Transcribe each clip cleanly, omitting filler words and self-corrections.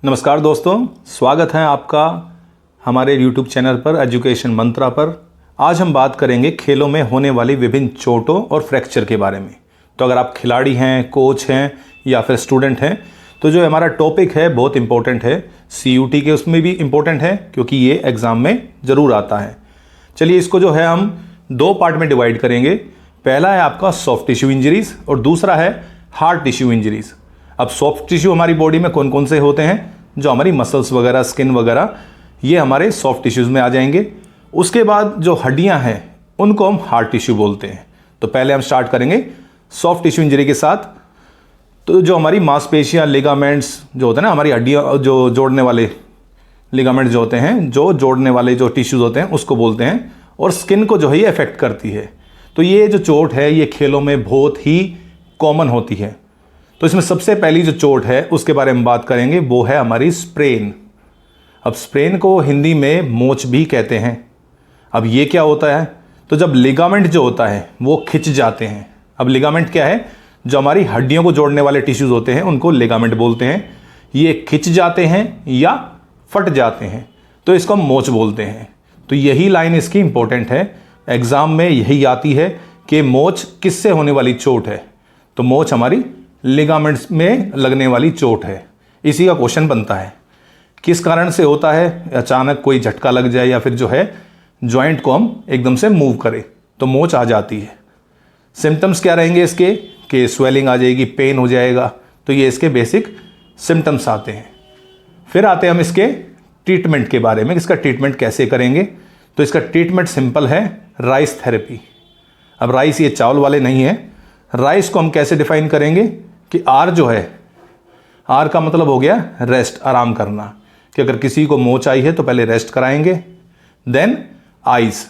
नमस्कार दोस्तों, स्वागत है आपका हमारे YouTube चैनल पर एजुकेशन मंत्रा पर। आज हम बात करेंगे खेलों में होने वाली विभिन्न चोटों और फ्रैक्चर के बारे में। तो अगर आप खिलाड़ी हैं, कोच हैं या फिर स्टूडेंट हैं तो जो हमारा टॉपिक है बहुत इंपॉर्टेंट है। CUT के उसमें भी इम्पोर्टेंट है क्योंकि ये एग्ज़ाम में ज़रूर आता है। चलिए इसको जो है हम दो पार्ट में डिवाइड करेंगे। पहला है आपका सॉफ्ट टिश्यू इंजरीज़ और दूसरा है हार्ड टिश्यू इंजरीज़। अब सॉफ्ट टिश्यू हमारी बॉडी में कौन कौन से होते हैं, जो हमारी मसल्स वगैरह, स्किन वगैरह, ये हमारे सॉफ्ट टिश्यूज़ में आ जाएंगे। उसके बाद जो हड्डियां हैं उनको हम हार्ड टिश्यू बोलते हैं। तो पहले हम स्टार्ट करेंगे सॉफ्ट टिश्यू इंजरी के साथ। तो जो हमारी मांसपेशियां, लिगामेंट्स जो होते हैं ना, हमारी हड्डियां जो जोड़ने वाले लिगामेंट्स जो होते हैं, जो जोड़ने वाले जो टिश्यूज़ होते हैं उसको बोलते हैं। और स्किन को जो है ये अफेक्ट करती है। तो ये जो चोट है ये खेलों में बहुत ही कॉमन होती है। तो इसमें सबसे पहली जो चोट है उसके बारे में बात करेंगे, वो है हमारी स्प्रेन। अब स्प्रेन को हिंदी में मोच भी कहते हैं। अब ये क्या होता है, तो जब लिगामेंट जो होता है वो खिंच जाते हैं। अब लिगामेंट क्या है, जो हमारी हड्डियों को जोड़ने वाले टिश्यूज़ होते हैं उनको लिगामेंट बोलते हैं। ये खिंच जाते हैं या फट जाते हैं तो इसको हम मोच बोलते हैं। तो यही लाइन इसकी इंपॉर्टेंट है, एग्ज़ाम में यही आती है कि मोच किससे होने वाली चोट है। तो मोच हमारी लिगामेंट्स में लगने वाली चोट है। इसी का क्वेश्चन बनता है किस कारण से होता है, अचानक कोई झटका लग जाए या फिर जो है जॉइंट को हम एकदम से मूव करें तो मोच आ जाती है। सिम्टम्स क्या रहेंगे इसके, कि स्वेलिंग आ जाएगी, पेन हो जाएगा। तो ये इसके बेसिक सिम्टम्स आते हैं। फिर आते हैं हम इसके ट्रीटमेंट के बारे में, इसका ट्रीटमेंट कैसे करेंगे। तो इसका ट्रीटमेंट सिंपल है, राइस थेरेपी। अब राइस ये चावल वाले नहीं है। राइस को हम कैसे डिफाइन करेंगे कि आर जो है, आर का मतलब हो गया रेस्ट, आराम करना। कि अगर किसी को मोच आई है तो पहले रेस्ट कराएंगे, देन आइस,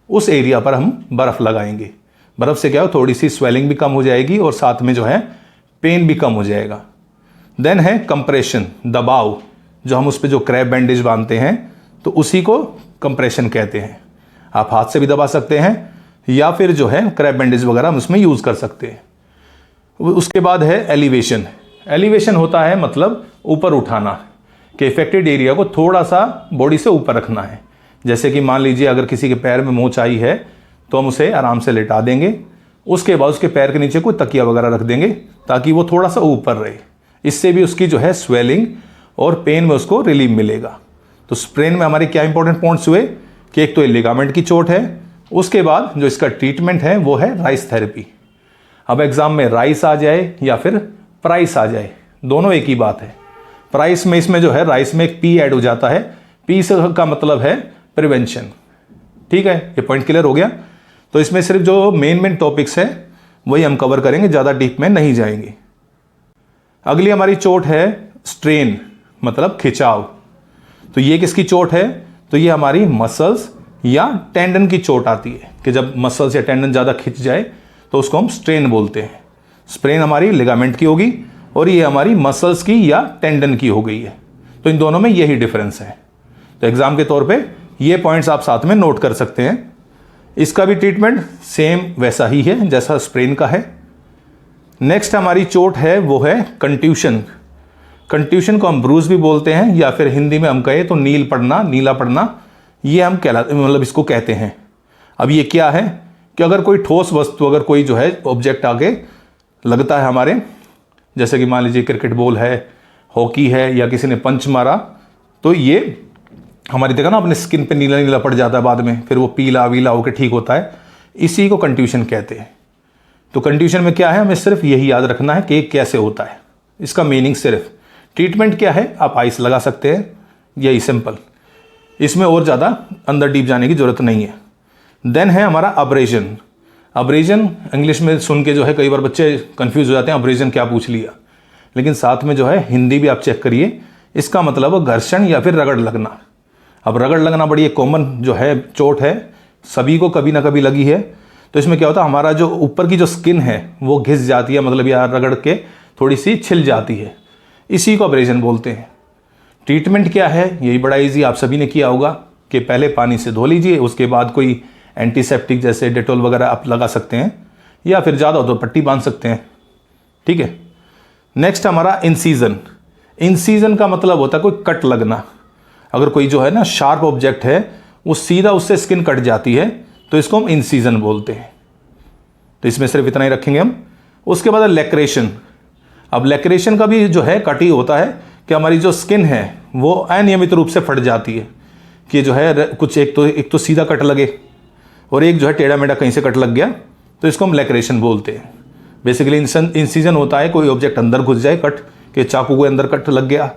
उस एरिया पर हम बर्फ़ लगाएंगे। बर्फ़ से क्या हो, थोड़ी सी स्वेलिंग भी कम हो जाएगी और साथ में जो है पेन भी कम हो जाएगा। देन है कंप्रेशन, दबाव, जो हम उस पर जो क्रैब बैंडेज बांधते हैं तो उसी को कंप्रेशन कहते हैं। आप हाथ से भी दबा सकते हैं या फिर जो है क्रैब बैंडेज वगैरह हम उसमें यूज़ कर सकते हैं। उसके बाद है एलिवेशन। एलिवेशन होता है मतलब ऊपर उठाना, कि इफेक्टेड एरिया को थोड़ा सा बॉडी से ऊपर रखना है। जैसे कि मान लीजिए अगर किसी के पैर में मोच आई है तो हम उसे आराम से लेटा देंगे। उसके बाद उसके पैर के नीचे कोई तकिया वगैरह रख देंगे ताकि वो थोड़ा सा ऊपर रहे। इससे भी उसकी जो है स्वेलिंग और पेन में उसको रिलीफ मिलेगा। तो स्प्रेन में हमारे क्या इंपॉर्टेंट पॉइंट्स हुए कि एक तो ये लिगामेंट की चोट है, उसके बाद जो इसका ट्रीटमेंट है वो है राइस थेरेपी। अब एग्ज़ाम में राइस आ जाए या फिर प्राइस आ जाए, दोनों एक ही बात है। प्राइस में इसमें जो है राइस में एक पी ऐड हो जाता है। पी का मतलब है प्रिवेंशन। ठीक है, ये पॉइंट क्लियर हो गया। तो इसमें सिर्फ जो मेन टॉपिक्स हैं वही हम कवर करेंगे, ज़्यादा डीप में नहीं जाएंगे। अगली हमारी चोट है स्ट्रेन, मतलब खिंचाव। तो ये किसकी चोट है, तो ये हमारी मसल्स या टेंडन की चोट आती है कि जब मसल्स या टेंडन ज़्यादा खिंच जाए तो उसको हम स्ट्रेन बोलते हैं। स्प्रेन हमारी लिगामेंट की होगी और ये हमारी मसल्स की या टेंडन की हो गई है। तो इन दोनों में यही डिफरेंस है। तो एग्जाम के तौर पे ये पॉइंट्स आप साथ में नोट कर सकते हैं। इसका भी ट्रीटमेंट सेम वैसा ही है जैसा स्प्रेन का है। नेक्स्ट हमारी चोट है वो है कंट्यूशन। कंट्यूशन को हम ब्रूज भी बोलते हैं या फिर हिंदी में हम कहें तो नील पड़ना, नीला पड़ना, ये हम मतलब इसको कहते हैं। अब ये क्या है कि अगर कोई ठोस वस्तु, अगर कोई जो है ऑब्जेक्ट आके लगता है हमारे, जैसे कि मान लीजिए क्रिकेट बॉल है, हॉकी है, या किसी ने पंच मारा, तो ये हमारी देखा ना अपने स्किन पे नीला नीला पड़ जाता है बाद में, फिर वो पीला वीला होकर ठीक होता है। इसी को कंट्यूशन कहते हैं। तो कंट्यूशन में क्या है, हमें सिर्फ यही याद रखना है कि कैसे होता है, इसका मीनिंग सिर्फ। ट्रीटमेंट क्या है, आप आइस लगा सकते हैं, यही सिंपल। इसमें और ज़्यादा अंदर डीप जाने की ज़रूरत नहीं है। देन है हमारा अब्रेजन। अब्रेजन इंग्लिश में सुन के जो है कई बार बच्चे कंफ्यूज हो जाते हैं, अब्रेजन क्या पूछ लिया। लेकिन साथ में जो है हिंदी भी आप चेक करिए, इसका मतलब घर्षण या फिर रगड़ लगना। अब रगड़ लगना बड़ी एक कॉमन जो है चोट है, सभी को कभी ना कभी लगी है। तो इसमें क्या होता है, हमारा जो ऊपर की जो स्किन है वो घिस जाती है, मतलब यार रगड़ के थोड़ी सी छिल जाती है। इसी को अब्रेजन बोलते हैं। ट्रीटमेंट क्या है, यही बड़ा इजी, आप सभी ने किया होगा कि पहले पानी से धो लीजिए, उसके बाद कोई एंटीसेप्टिक जैसे डेटॉल वगैरह आप लगा सकते हैं, या फिर ज़्यादा हो तो पट्टी बांध सकते हैं। ठीक है। नेक्स्ट हमारा इंसीजन। इंसीजन का मतलब होता है कोई कट लगना। अगर कोई जो है ना शार्प ऑब्जेक्ट है वो सीधा उससे स्किन कट जाती है तो इसको हम इंसीजन बोलते हैं। तो इसमें सिर्फ इतना ही रखेंगे हम। उसके बाद लैक्रेशन। अब लैक्रेशन का भी जो है कट ही होता है कि हमारी जो स्किन है वो अनियमित रूप से फट जाती है, कि जो है कुछ एक तो सीधा कट लगे और एक जो है टेढ़ा मेढ़ा कहीं से कट लग गया, तो इसको हम लैक्रेशन बोलते हैं। बेसिकली इंसिजन होता है कोई ऑब्जेक्ट अंदर घुस जाए, कट के चाकू के अंदर कट लग गया,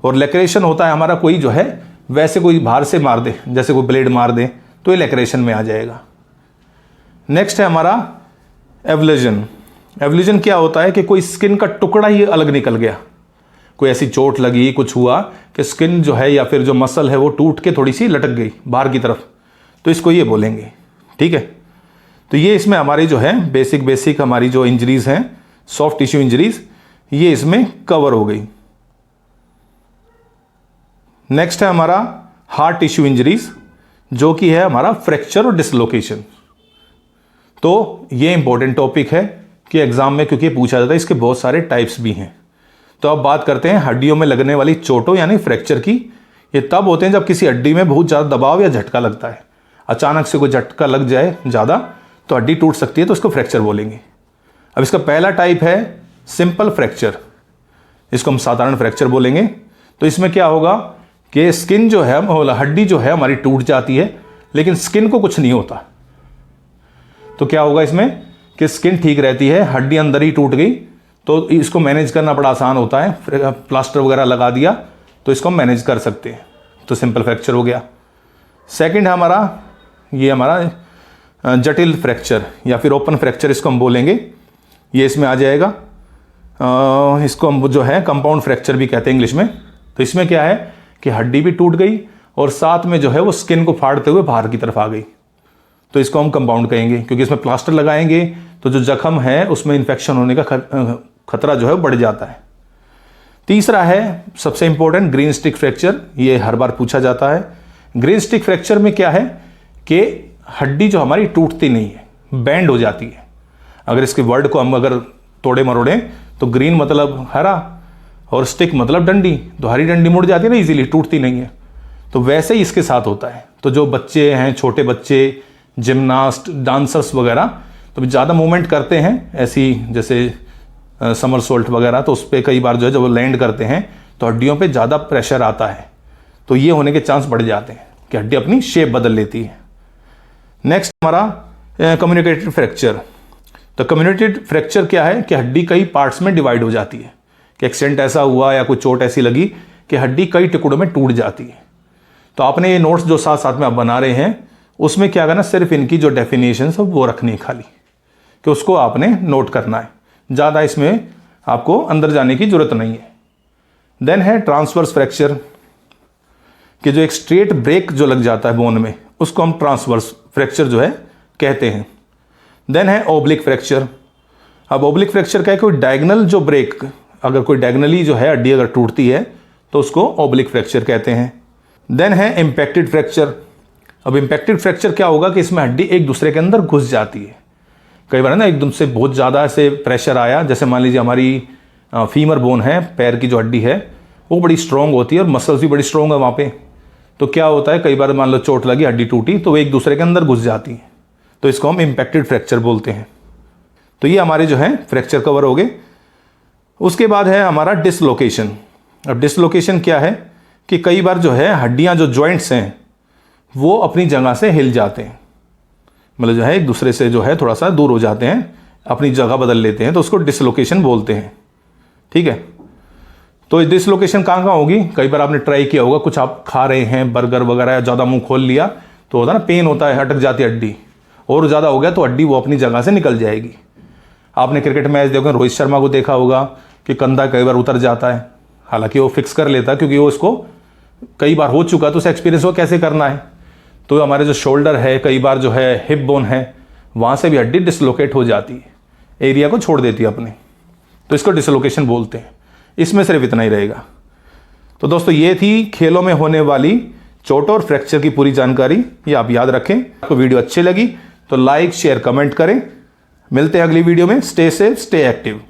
और लैक्रेशन होता है हमारा कोई जो है वैसे कोई बाहर से मार दे, जैसे कोई ब्लेड मार दे, तो ये लैक्रेशन में आ जाएगा। नेक्स्ट है हमारा एवल्यूजन। एवल्यूजन क्या होता है कि कोई स्किन का टुकड़ा ही अलग निकल गया, कोई ऐसी चोट लगी, कुछ हुआ कि स्किन जो है या फिर जो मसल है वो टूट के थोड़ी सी लटक गई बाहर की तरफ, तो इसको ये बोलेंगे। ठीक है, तो ये इसमें हमारी जो है बेसिक हमारी जो इंजरीज हैं, सॉफ्ट टिश्यू इंजरीज, ये इसमें कवर हो गई। नेक्स्ट है हमारा हार्ड टिश्यू इंजरीज, जो कि है हमारा फ्रैक्चर और डिसलोकेशन। तो ये इंपॉर्टेंट टॉपिक है कि एग्जाम में क्योंकि पूछा जाता है, इसके बहुत सारे टाइप्स भी हैं। तो अब बात करते हैं हड्डियों में लगने वाली चोटों यानी फ्रैक्चर की। ये तब होते हैं जब किसी हड्डी में बहुत ज़्यादा दबाव या झटका लगता है। अचानक से कोई झटका लग जाए ज़्यादा तो हड्डी टूट सकती है, तो इसको फ्रैक्चर बोलेंगे। अब इसका पहला टाइप है सिंपल फ्रैक्चर, इसको हम साधारण फ्रैक्चर बोलेंगे। तो इसमें क्या होगा कि स्किन जो है, हड्डी जो है हमारी टूट जाती है, लेकिन स्किन को कुछ नहीं होता। तो क्या होगा इसमें कि स्किन ठीक रहती है, हड्डी अंदर ही टूट गई, तो इसको मैनेज करना बड़ा आसान होता है। प्लास्टर वगैरह लगा दिया तो इसको हम मैनेज कर सकते हैं, तो सिंपल फ्रैक्चर हो गया। सेकंड है हमारा जटिल फ्रैक्चर या फिर ओपन फ्रैक्चर, इसको हम बोलेंगे। ये इसमें आ जाएगा। इसको हम जो है कंपाउंड फ्रैक्चर भी कहते हैं इंग्लिश में। तो इसमें क्या है कि हड्डी भी टूट गई और साथ में जो है वो स्किन को फाड़ते हुए बाहर की तरफ आ गई, तो इसको हम कंपाउंड कहेंगे, क्योंकि इसमें प्लास्टर लगाएंगे तो जो जख्म है उसमें इन्फेक्शन होने का खतरा जो है बढ़ जाता है। तीसरा है सबसे इंपॉर्टेंट ग्रीन स्टिक फ्रैक्चर, ये हर बार पूछा जाता है। ग्रीन स्टिक फ्रैक्चर में क्या है कि हड्डी जो हमारी टूटती नहीं है, बैंड हो जाती है। अगर इसके वर्ड को हम अगर तोड़े मरोड़ें तो ग्रीन मतलब हरा और स्टिक मतलब डंडी, तो हरी डंडी मुड़ जाती है ना, इजीली टूटती नहीं है। तो वैसे ही इसके साथ होता है। तो जो बच्चे हैं, छोटे बच्चे, जिम्नास्ट, डांसर्स वगैरह, तो ज़्यादा मूवमेंट करते हैं ऐसी जैसे समरसोल्ट वगैरह, तो उस पर कई बार जो है जब वो लैंड करते हैं तो हड्डियों पे ज़्यादा प्रेशर आता है, तो ये होने के चांस बढ़ जाते हैं कि हड्डी अपनी शेप बदल लेती है। नेक्स्ट हमारा कम्युनिकेटेड फ्रैक्चर। तो कम्युनिकेटेड फ्रैक्चर क्या है कि हड्डी कई पार्ट्स में डिवाइड हो जाती है, कि एक्सीडेंट ऐसा हुआ या कोई चोट ऐसी लगी कि हड्डी कई टुकड़ों में टूट जाती है। तो आपने ये नोट्स जो साथ साथ में आप बना रहे हैं उसमें क्या करना, सिर्फ इनकी जो डेफिनेशन है वो रखनी है खाली, कि उसको आपने नोट करना है, ज़्यादा इसमें आपको अंदर जाने की जरूरत नहीं है। देन है ट्रांसवर्स फ्रैक्चर, कि जो एक स्ट्रेट ब्रेक जो लग जाता है बोन में, उसको हम ट्रांसवर्स फ्रैक्चर जो है कहते हैं। देन है ओब्लिक फ्रैक्चर। अब ओब्लिक फ्रैक्चर क्या है, कोई डायगनल जो ब्रेक, अगर कोई डायगनली जो है हड्डी अगर टूटती है तो उसको ओब्लिक फ्रैक्चर कहते हैं। देन है इम्पैक्टेड फ्रैक्चर। अब इम्पैक्टेड फ्रैक्चर क्या होगा कि इसमें हड्डी एक दूसरे के अंदर घुस जाती है। कई बार है ना एकदम से बहुत ज़्यादा से प्रेशर आया, जैसे मान लीजिए हमारी फीमर बोन है, पैर की जो हड्डी है वो बड़ी स्ट्रॉन्ग होती है और मसल्स भी बड़ी स्ट्रॉन्ग है वहाँ पे। तो क्या होता है, कई बार मान लो चोट लगी, हड्डी टूटी, तो वो एक दूसरे के अंदर घुस जाती है, तो इसको हम इम्पैक्टेड फ्रैक्चर बोलते हैं। तो ये हमारे जो है फ्रैक्चर कवर हो गए। उसके बाद है हमारा डिसलोकेशन। अब डिसलोकेशन क्या है कि कई बार जो है हड्डियाँ जो जॉइंट्स हैं वो अपनी जगह से हिल जाते हैं, मतलब जो है एक दूसरे से जो है थोड़ा सा दूर हो जाते हैं, अपनी जगह बदल लेते हैं, तो उसको डिसलोकेशन बोलते हैं। ठीक है, तो डिसलोकेशन कहाँ कहाँ होगी, कई बार आपने ट्राई किया होगा, कुछ आप खा रहे हैं बर्गर वगैरह या ज़्यादा मुंह खोल लिया तो होता है ना, पेन होता है, अटक जाती है हड्डी, और ज़्यादा हो गया तो हड्डी वो अपनी जगह से निकल जाएगी। आपने क्रिकेट मैच देखो, रोहित शर्मा को देखा होगा कि कंधा कई बार उतर जाता है, हालांकि वो फिक्स कर लेता है क्योंकि वो उसको कई बार हो चुका, तो उसे एक्सपीरियंस हो कैसे करना है। तो हमारे जो शोल्डर है, कई बार जो है हिप बोन है, वहाँ से भी हड्डी डिसलोकेट हो जाती है, एरिया को छोड़ देती है अपने, तो इसको डिसलोकेशन बोलते हैं। इसमें सिर्फ इतना ही रहेगा। तो दोस्तों ये थी खेलों में होने वाली चोटों और फ्रैक्चर की पूरी जानकारी, ये आप याद रखें। आपको वीडियो अच्छी लगी तो लाइक शेयर कमेंट करें। मिलते हैं अगली वीडियो में। Stay safe, stay active.